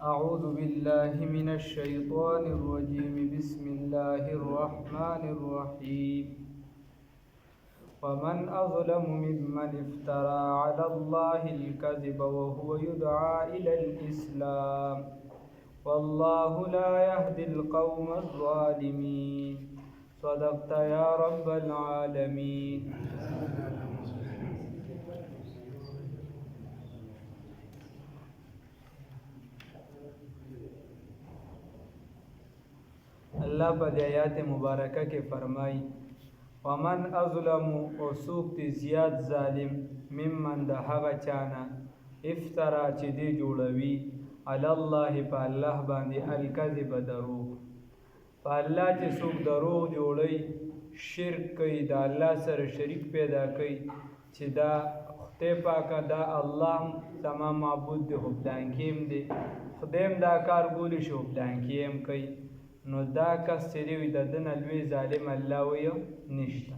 أعوذ بالله من الشيطان الرجيم بسم الله الرحمن الرحيم ومن أظلم ممن افترى على الله الكذب وهو يدعى إلى الإسلام والله لا يهدي القوم الظالمين صدقت يا رب العالمين. الله په آیات مبارکه کې فرمایي ومن اظلم او څوک دی زیات ظالم ممن د هغه چانه افترا چې دی جوړوي علی الله په الله باندې الکذب دروغ په الله چې څوک دروغ جوړي شرک کوي د الله سره شریک پیدا کوي چې دا خدای پاکه دا الله تمام معبود دی خو پلانکیم دی خدایم دا کار بولی شو پلانکیم کوي نو دا کس چې دی د دنه لوی ظالم الله ویو نشته.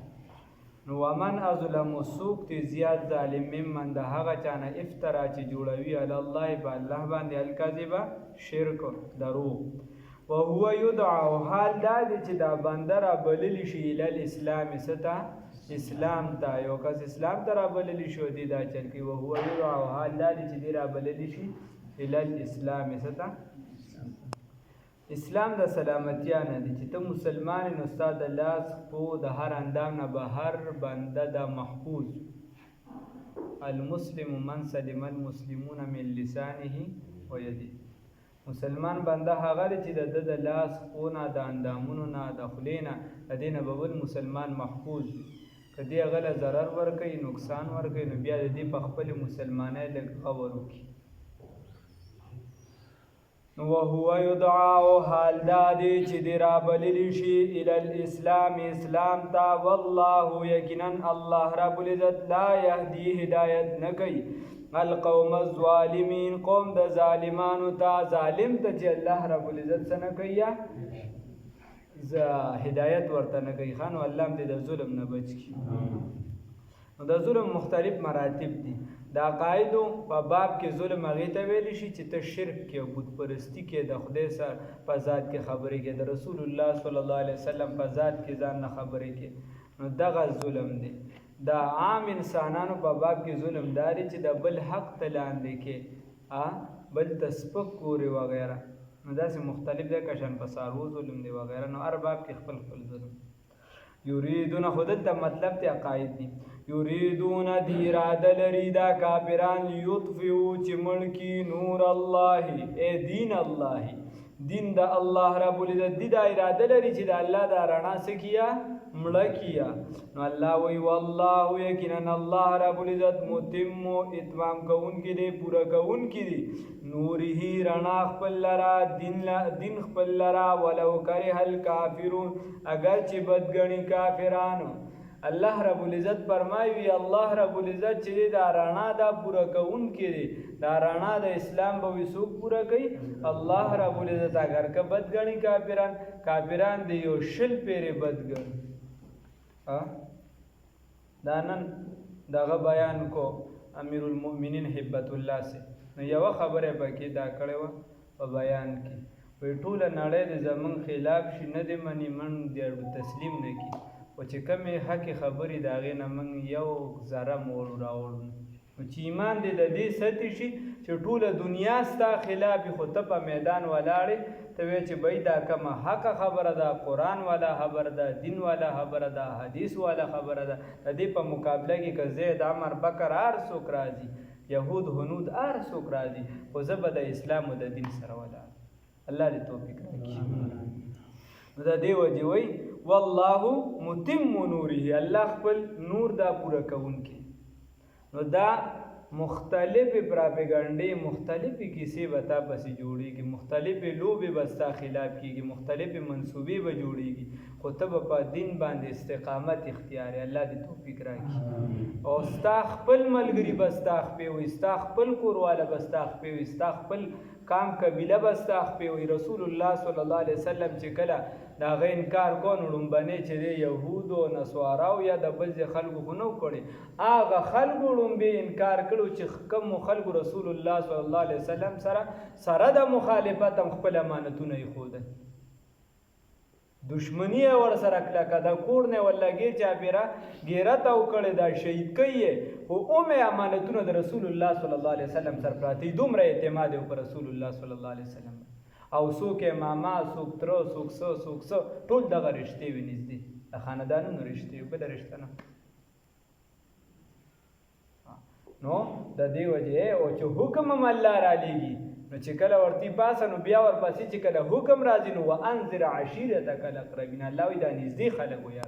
نو ومن اظلم څوک دی زیات ظالم ممن د هغه چانه افترا چې جوړوي علی الله په الله باندې الکذب شرک دروغ وهو يدعى حال دا دی چې دا بنده را بللی شي الی الاسلام ستا اسلام ته یو کس اسلام ته را بللی شو دی دا چل کی وهو يدعى حال دا دی چې دی را بللی شي الی الاسلام ستا اسلام د سلامتیا نه دی چې ته مسلمان نو استاد لاس په د هر اندام نه بهر بنده د محفوظ المسلم من سلم المسلمون من لسانه ويده مسلمان بنده هغه چې د لاس په نه د اندامونو نه د خلینا د دینه بل مسلمان محفوظ کدی هغه ضرر ور کوي نقصان ور کوي نو بیا د دې په خپل مسلمانای لږ خبر وکي. وهو يدعى حال دادی چې دی را بللی شي الی الاسلام اسلام تا والله یقینا الله رب العزت لا یهدی هدایت نکي القوم الظالمین قوم د ظالمانو تا ظالم ته چې الله رب العزت څنګه کوي هدایت ورته نه کوي خان الله دې د ظلم نه بچ کی. نو د ظلم مختلف مراتب دي دا قاعدو په باب کې ظلم هغه ته ویل شي چې ته شرک کې بت پرستی کې د خدای سره په ذات کې خبرې کې د رسول الله صلی الله علیه وسلم په ذات کې ځان نه خبرې کې نو دغه ظلم دی. دا عام انسانانو په باب کې ظلم داري چې د بل حق تلاندې کې بل تسبق ګوري وغیرہ نو داسې مختلف دي کشن په سارو ظلم دی وغیرہ نو هر باب کې خپل خپل ظلم یریدون خودت مطلب ته عقاید دي یریدون دی اراده لري دا کافران یطفئو چې ملکی نور الله اے دین الله دین د الله رب العزت دی دا اراده لري چې د الله دا رڼا سکیا مړه کیا نو الله وی والله یقینا الله رب العزت متم اتمام کون کې دی پورا کون کې دی نوره رڼا خپل لرا دین خپل لرا ولو کرہ الکافرون اگر چې بدګنی کافرانو الله رب العزت فرمایي الله رب العزت چې دا رڼا دا پورا کون کې دی دا رڼا د اسلام به وسوک پورا کوي الله رب العزت اگر که بدګنی کافران دی یو شل پیره بدګن دا نن دغه بیان کو امیر المؤمنین هبت الله سے نو یو خبره پکې دا کړې و په بیان کې وی ټول نړۍ د زمون خلاف شي نه دی منی من دی تسلیم نه کی او چې کمې حق خبرې دا غې نه من یو ذره مول راوړو نو چې ایمان دې د دې ستی شي چې ټول دنیا ستا خلاف خو ته په میدان ولاړې ته وی چې بای دا کومه حق خبره ده قرآن والا خبره ده دین والا خبره ده حدیث والا خبره ده د دې په مقابله کې که زید عمر بکر هر څوک راځي یهود هنود هر څوک راځي خو زه به د اسلام او د دین سره ولاړ الله دې توفیق راکړي. نو دا دی وجه وی والله متم نوره الله خپل نور دا پورا کوونکی. نو دا مختلف پراپیګانډې مختلفې کیسې به تا پسې جوړېږي مختلفې لوبې به ستا خلاف کېږي مختلفې منصوبې به جوړېږي خو ته به په دین باندې استقامت اختیارې الله دې توفیق راکړي او ستا خپل ملګري به ستا خپې وي ستا خپل کورواله به ستا خپې وي ستا خپل قام قبیله بسته خپې وي رسول الله صلی الله علیه وسلم چې کله د هغه انکار کو نو لومبنې چې د یهودو نصاراو یا د بل ځای خلکو خو نه کړي هغه خلکو لومبې انکار کړو چې کوم خلکو رسول الله صلی الله علیه وسلم سره د مخالفت هم خپل امانتونه یې ښودل دشمنی ور سره کلکه د کور نه ولګي چاپیرا غیرت او کړي دا شهید کوي او اومه امانتونه د رسول الله صلی الله علیه وسلم سره پراتی دومره اعتماد پر رسول الله صلی الله علیه وسلم او څوک ماما څوک تر څوک ټول دغه رښتې ونیزدي د خاندانونو رښتې بل رښتنه نو د دې وجه او چې حکم الله را لېږي نو چې کله ورتی پاسه نو بیا ورپسې چې کله حکم راځي نو وانذر عشیرتک الاقربین الله وی دا نږدې خلک ویا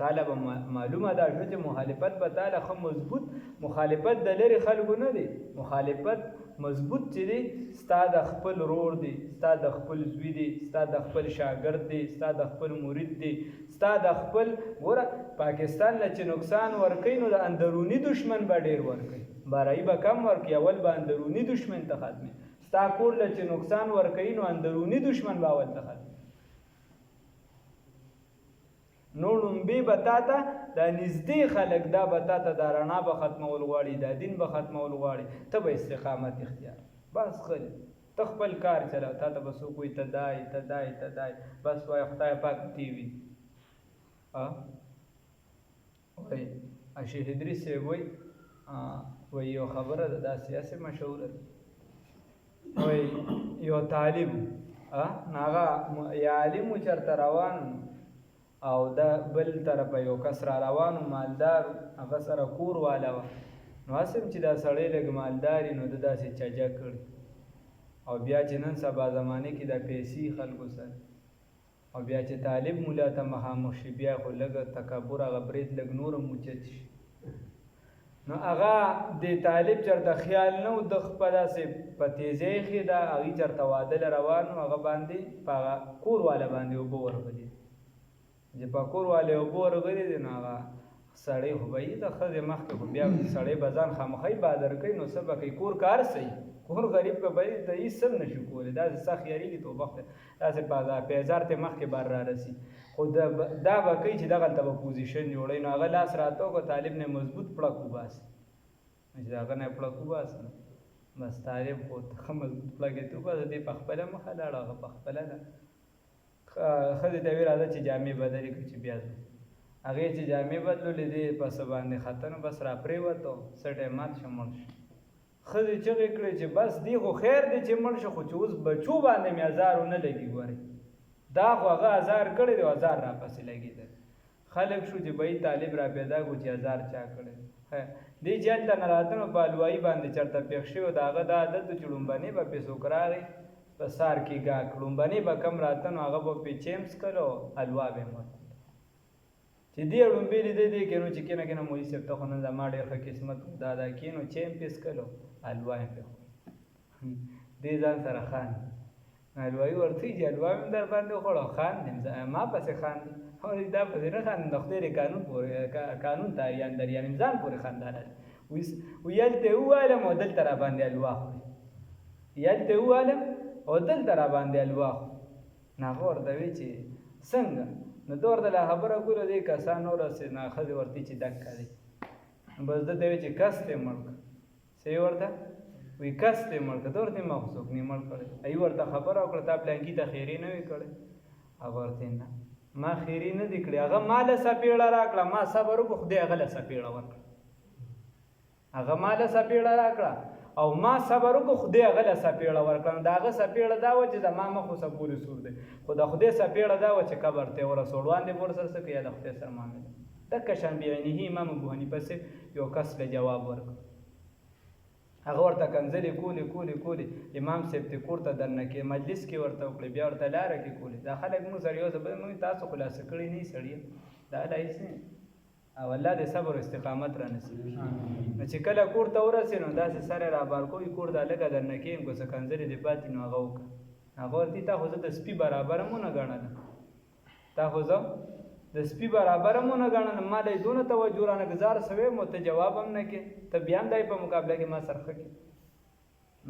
طالب معلومه ده چې مخالفت به تعالی خو مضبوط مخالفت د لري خلکو نه دی مخالفت مضبوط چې دی ستا د خپل رور دی ستا د خپل زوی دی ستا د خپل شاګرد دی ستا د خپل مرید دی ستا د خپل ګوره پاکستان له چې نقصان ورکوي نو د اندروني دشمن به ډېر ورکوي بارایي به کم ورکوي اول به اندروني دشمن ته ختمي ستا کور له چې نقصان ورکوي نو اندروني دشمن به اول ته ختمي نو لومبې به تا ته دا نږدې خلک دا به تا ته دا رڼا به ختمول غواړي دا دین به ختمول غواړي ته به استقامت اختیار بس خل ته خپل کار چلاو تا ته به څوک وایي ته دای بس وایي خدای پاک تی وي وایي شیخ ادریس صاحب وایي یو خبره ده دا سیاسي مشهوره ده وایي یو طالب هغه یا عالم چېرته روان او دا بل طرفه یو کس را روانو مالدار هغه سره کور والا وه نو هسې چې دا سړی لږ مالداري نو د داسې چجه کړي او بیا چې نن سبا زمانې کې دا پیسې خلکو سره او بیا چې طالب مولا ته مخامخ شي بیا خو لږ تکبر هغه برید لږ نور هم اوچت شي نو هغه د طالب چېرته خیال نه و د خپل داسې په تیزۍ ښې ده هغې چېرته واده له روان و هغه باندې په هغه کور والا باندې اوبه ورغلي چې په کور والے اوبه ورغلي دي نو هغه سړی خو به یي د ښځې مخکې خو بیا سړی به ځان خامخی بادر کوي نو څه به کوي کور کار صحیح کور غریب که به ته هېڅ څه نه شي کولی داسې سخت یارېږي توبه خدای داسې پیزار ته مخکې بار را رسي خو دا به کوي چې دغلته به پوزیشن جوړوي نو هغه لاس راته وکړه طالب نه مضبوط پړک وباسي چې د هغه نه یې پړک وباسه بس طالب خو ښه مضبوط پړک یې ته وباسه دی په خپله مخه لاړه هغه په خپله ده ښځې ته ویې راځه چې جامې بدلې کړي چې بیا ځو هغې چې جامې بدلولې دې پسه باندې خطه نو بس را پرېوته سټی مات شه مړ شه ښځې چغې کړې چې بس دی خو خیر دی چې مړ شه خو چې اوس بچو باندې مې ازار ونه لګي ګورئ دا خو هغه ازار کړی دی ازار را پسې لګېدل خلک شو چې بهی طالب را پیدا کړو چې ازار چا کړی دې چې هلته نه راته نو په الوایي باندې چېرته پېښ شوي د هغه دا عادت و چې لومبنې به پې څوک راغی په سار کې ګاک لومبنې به کم راته نو هغه به پې چیمس کړو حلوا به یې ورته چې دې لومبې لیدې دی کې نو چې کېنه کېنه مولي صاحب ته خو نن زما ډېر ښه قسمت دا کېنو چیم پې څکلو حلوا یې پې دې ځان سره خاندي حلوایي ورته وایي چې حلوا مې در باندې وخوړه خاندم ما پسې خاندي دا پسې نه خاندم د خدای قانون ته یعنې ځان پورې خندانه وي هلته وویلم او دلته را باندې حلوا خوري هلته وویلم او دلته را باندې حلوا خوري نو هغه ورته وایي چې څنګه نو ته ورته لا خبره ګوره دې کسان ورسې نه ښځې ورته چې دکه دی بس ده ته وایي چې کس دی مړ کړه څه یې ورته وی کس دی مړ کړه ته ورته ما خو څوک نه مړ کړی ای ورته خبره وکړه تا پلانکي ته خیرې نه وي کړی هغه ورته نه ما خیرې نه دي کړې هغه ما له څپېړه راکړه ما صبر وکړو خدای هغه له څپېړه ورکړه هغه ما له څپېړه راکړه او ما صبر وکړو خدای هغه له څپېړه ورکړه نو د هغه څپېړه دا وه چې زما مخ اوسه پورې سور دی خو د خدای څپېړه دا وه چې قبر ته یې ورسوړ وړاندې به ورسره څه کوي یا د خدای سره معامله دکه شان بعینه امام ابو حنیفه صاحب یو کس له جواب ورکړ هغه ورته کنځلې کولې امام صاحب ته کور ته دننه کې مجلس کې ورته وکړې بیا ورته لاره کې کولې دا خلک موږ سره یو ځل موږ تاسو خلاصه کړی نه سړی دا لا هېڅ نه او الله دې صبر او استقامت را نصیب کړي نو چې کله کور ته ورسې نو داسې سره را بار کوي کور دا لږه درنه کېږم که څه کنځلې دې پاتې نو هغه وکړه هغه ورته تا خو زه د سپي برابر هم ونه ګڼله تا خو زه د سپي برابر هم ونه ګڼله ما له یې دونه توجه رانه ګزار شوی مو ته جواب هم نه کې ته بیا هم دای په مقابله کې ما سره ښه کې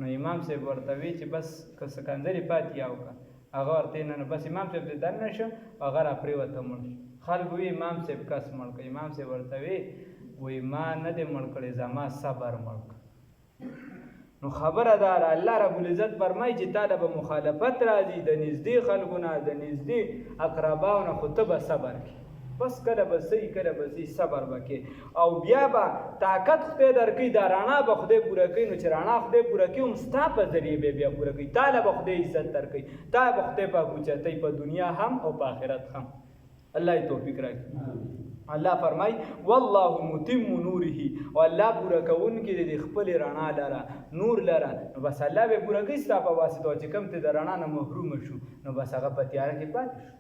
نو امام صاحب ورته وی چې بس که سکنځري پاتې یاو که هغه ورته نه بس امام صاحب دې دننه شو هغه را پرېوته مړ شو. خلکو وی امام صاحب کس مړ کړ. امام صاحب ورته وی ما نه دی مړ کړی زما صبر مړ کړ. نو خبره ده الله رب العزت فرمایي چې تا له به مخالفت راځي د نږدې خلکو نه د نږدې اقرباو نه خو ته به صبر کړي. بس کله به صحیح کله به صحیح صبر وکړي او بیا به طاقت خدای درکوي دا رڼا به خدای پوره کوي. نو چې رڼا خدای پوره کوي هم ستا په ذریعې به بیا پوره کوي. تا له به خدای عزت درکوي تا به خدای پاک اوچتوي په دنیا هم او په آخرت هم. الله یې توفیق راکړي. الله فرمایي والله متم نوره او الله پوره کوونکی د خپل رڼا لره نور لره. نو بس الله به پوره کوي ستا په واسطه چې کوم ته د رڼا نه محروم شو نو بس هغه په تیاره کې پاتې شو.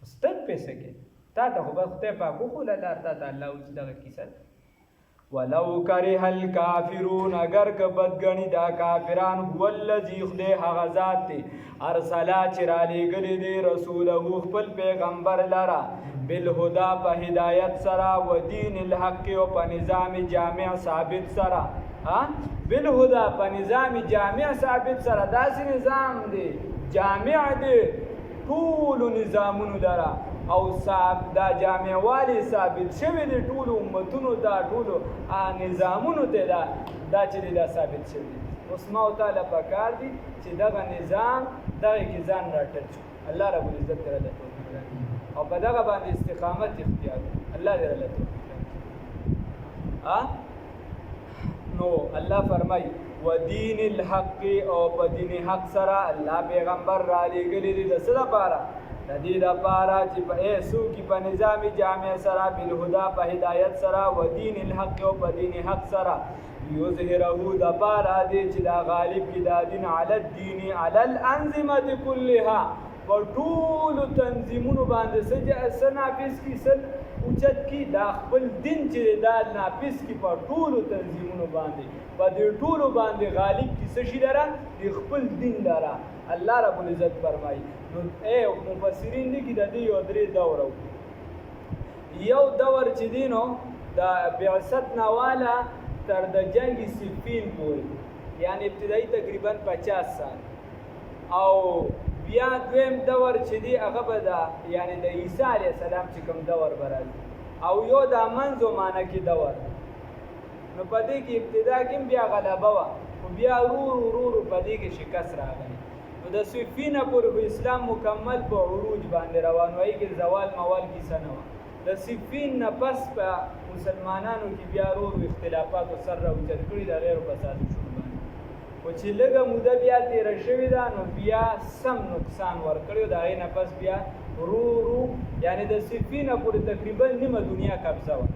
بس تک پیسې کې تا ته خو بس خدای پاک وښوله لار تا ته الله اوس دغه کیسه ده. ولو کره الکافرون اگر که بدګني دا کافران هو الذي خدای هغه ذات دی ارسلا چې را لېږلی دی رسوله خپل پیغمبر لره بالهدا په هدایت سره و دین الحق او په نظام جامع ثابت سره. بالهدا په نظام جامع ثابت سره داسې نظام دی جامع دی ټولو نظامونو لره او دا جامع والی ثابت شوی دی ټولو امتونو دا ټولو نظامونو ته دا چې دی دا ثابت شوی دی. اوس ما او تعالی پکار دی چې دغه نظام دغه کې ځان راټچ الله رب العزت ته راځي او په دغه باندې استقامت اختیار الله دې راځي. نو الله فرمایي و دین الحق او په دین حق سره الله پیغمبر را لېږلی دی د څه لپاره د دې لپاره چې په ایسو کې په نظام جامع سره بالهدا په هدایت سره و دین الحق او په دین حق سره یظهره د پاره دی چې دا غالب کی دا دین علی الدین علی الانظمه كلها په ټولو تنظیمونو باندې څه نافذ کی څه اوچت کی دا خپل دین چې دا نافذ کی په ټولو تنظیمونو باندې په دې ټولو باندې غالب کی څه شي لره د خپل دین لره. الله رب العزت فرمایي نو مفسرین لیکي د دې یو درې دوره یو دور چې دی نو د بعثت نواله تر د جنگ صفین پورې یعنی ابتدایي تقریبا 50 سال او بیا دویم دور چې دی هغه به د یعنی د عیسی علیه السلام چې کوم دور به راځي او یو د منځو معنی کې دور. نو په دې کې ابتدا کې بیا غلبه وه خو بیا ورو په دې کې شکست راغلی. نو د صفینه پورې اسلام مکمل په عروج باندې روان وایي کې زوال موال کیسه نه وه. د صفین نه پس په مسلمانانو کې بیا ورو اختلافاتو سر راوچت کړي د غیر فسادو شروع باندې خو چې لږه موده بیا تېره شوې ده نو بیا سم نقصان ورکړی د هغې نه پس بیا ورو یعنی د صفینه پورې تقریبا نیمه دنیا قبضه وه.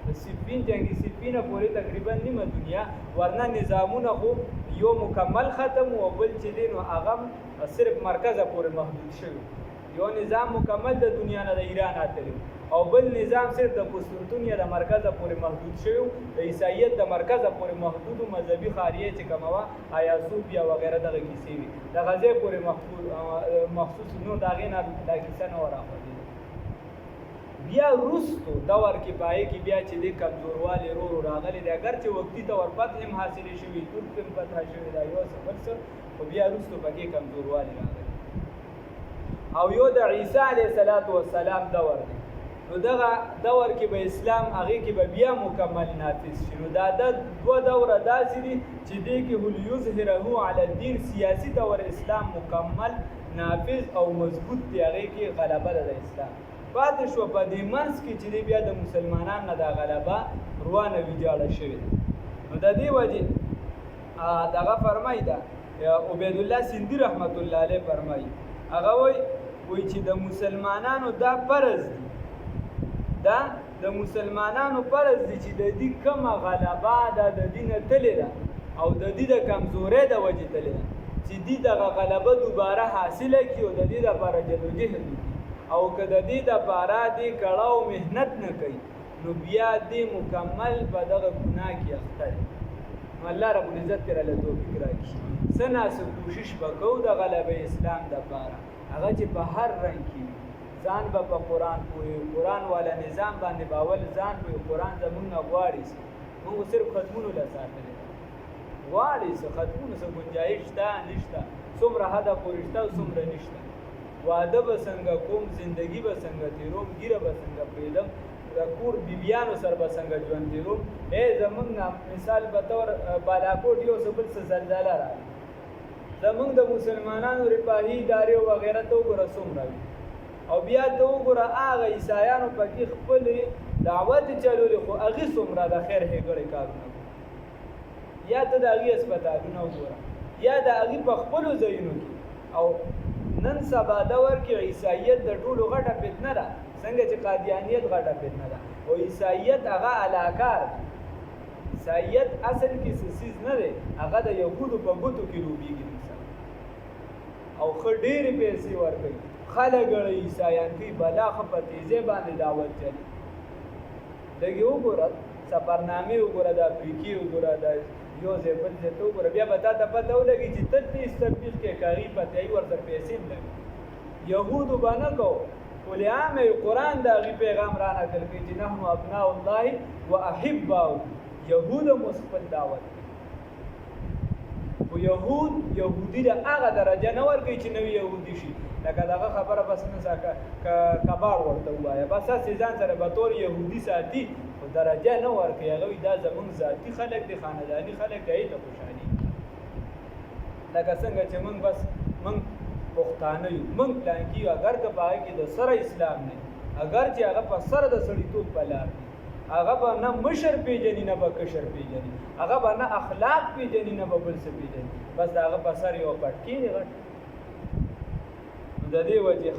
د صفین جنګي صفینه پورې تقریبا نیمه دنیا ورنه نظامونه خو یو مکمل ختم او بل چې دی نو هغه صرف مرکزه پورې محدود شوی. یو نظام مکمل د دنیا نه د ایران اتلی او بل نظام صرف د قسطنطنیه د مرکزه پورې محدود شوی د عیسایت د مرکزه پورې محدود مذهبي خاریه چې کومه وه آیا صوفیا وغیره دغه کیسې وي د غزې پورې مخصوص نو د هغې نه دا کیسه نه وراخوځېده. بیا وروستو دور کې پای کې بیا چې د کمزوروالی ورو راغلی دی اگر چې وقتي طور فتح هم حاصلې شوي ترک هم فتح شوي دا یو څه بل څه خو بیا وروستو پکې کمزوروالی راغلی او یو د عیسی علیه السلام دور دی. نو دغه دور کې به اسلام هغې کې به بیا مکمل نافذ شي. نو دا دوه دوره داسې دي چې دې کې یظهره علی الدین سیاسي دور اسلام مکمل نافذ او مضبوط دی هغې کې غلبه ده د اسلام پاتې شوه. په دې منځ کې چې دی بیا د مسلمانانو نه دا غلبه روانه ویجاړه شوې ده. نو د دې وجې دغه فرمایي ده عبیدالله سندي رحمت الله علیه فرمایي هغه وایي چې د مسلمانانو دا فرض دی دا د مسلمانانو فرض دی چې د دې کومه غلبه ده د دې نه تلې ده او د دې د کمزورۍ د وجې تلې ده چې دې دغه غلبه دوباره حاصله کړي او د دې دپاره جدوجهد وکړي او که د دې دپاره دې کړه او محنت نه کوي نو بیا دې مکمل په دغه ګناه کې اخته دی. نو الله رب العزت ترې له توفیق راکړي څه ناسه کوشش به کوو د غلبې اسلام دپاره هغه چې په هر رنګ کې ځان به په قرآن پوهې قرآن والا نظام باندې به اول ځان پوهې قرآن زمونږ نه غواړي موږ صرف ختمونو له ساتلی غواړي څه ختمونه څه گنجایش شته نشته څومره حده پورې شته او څومره نشته واده به څنګه کوم زندگی به څنګه تیروم ګیره به څنګه پرېږدم د کور بیبیانو سره به څنګه ژوند تیروم زمونږ مثال به طور بالاکوټ یو څه بل څه زلزله راغله زمونږ د مسلمانانو رفاهي ادارې وغیره ته وګوره څومره وي او بیا ته وګوره هغه عیسایانو پکې خپلې دعوت چلولې خو هغې څومره د خیر ښېګړې کارونه یا ته د هغې هسپتالونه وګوره یا د هغې په خپلو ځایونو کې او نن سبا دور کې عیسایت د ټولو غټه فتنه ده څنګه چې قادیانیت غټه فتنه ده او عیسایت هغه علاکار عیسایت اصل کې څه څیز نه دی هغه د یهودو په بتو کې لوبېږي او ښه ډېرې پیسې ورکوي خلک ګڼي عیسایان کوي بلا ښه په تیزۍ باندې دعوت چلي لږې وګوره سفرنامې وګوره د افریقې وګوره د یو ځای بل ځای ته وګوره بیا به تا ته پته ولګي چې ته تیز تبلیغ کې کاغي پتهیي ورسره پیسې هم لګي یهودو به نه کوو ولې عامه قرآن د هغې پیغام رانقل کوي چې نحن ابناء الله و احباؤه یهود هم اوس خپل دعوت خو یهودي د هغه درجه نه ورکوي چې نوي یهودي شي لکه دغه خبره بس نه کبار ورته ووایه بس هسې ځان سره به طور یهودي ساتي خو درجه نه ورکوي هغه وایي دا زمونږ ذاتي خلک دي خانداني خلک دی هغې ته خوشحالي لکه څنګه چې موږ بس موږ پښتانه یو موږ پلانکي یو اگر که په هغې کې د سره اسلام نه اگر چې هغه په سره د سړیتوب په لار دی هغه به نه مشر پیژني نه به کشر پیژني هغه به نه اخلاق پیژني نه به بل څه پیژني بس د هغه په سر یو پټکي دی غټ نو د دې وجې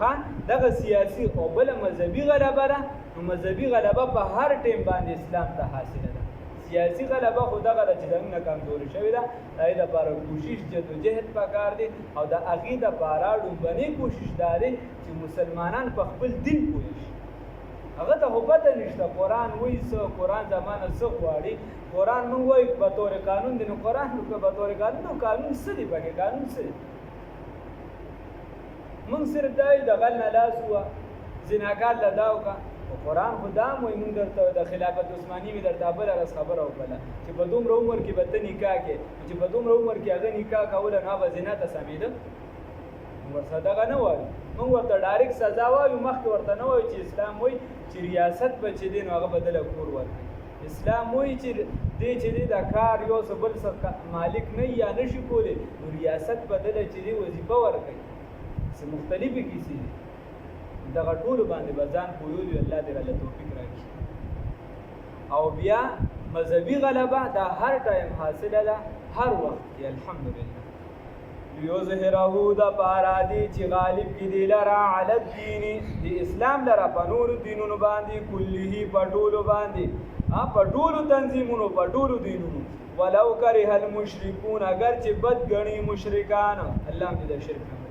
دغه سیاسي او بله مذهبي غلبه ده نو مذهبي غلبه په هر ټیم باندې اسلام ته حاصله ده سیاسي غلبه خو دغه ده چې زموږ نه کمزورې شوې ده د هغې دپاره کوشش جدوجهد پکار دی او د هغې دپاره لومړنۍ کوشش دا دی چې مسلمانان په خپل دین پوه شي هغه ته خو پته نشته قرآن وایي څه قرآن زمانه څه غواړي قرآن موږ وایو به طور قانون دی نو قرآن که به طور قانون نو قانون څه دی پکې قانون څه دی موږ صرف دا وایو د غل نه لاس ووه زناکار له دا وکړه خو قرآن خو دا هم وایي موږ درته د خلافت عثماني مې درته بله ورځ خبره وکړله چې په دومره عمر کې به ته نکاح کې چې په دومره عمر کې هغه نکاح کوله نو به زنا ته سمېده ورسره دغه نه وایو موږ ورته ډایرکټ سزا وایو مخکې ورته نه وایو چې اسلام وایي چې ریاست به چې دی نو هغه به دله کور ورکړي اسلام وایي چې دی چې دی د کار یو څه بل څه مالک نه یا نه شي کولی نو ریاست به دله چې دی وظیفه ورکوي څه مختلفې کیسې دي دغه ټولو باندې به ځان پوهېږي الله دې راله توفیق راکړي او بیا مذهبي غلبه دا هر ټایم حاصله ده هر وخت کې الحمدلله یظهره د پاره دی چې غالب کی دی لرا علی الدین دی اسلام لرا په نور دینونو باندې کله په ټولو باندې په ټولو تنظیمونو په ټولو دینونو ولو کرہ المشرکون اگر چې بد غنی مشرکان الله دې شرک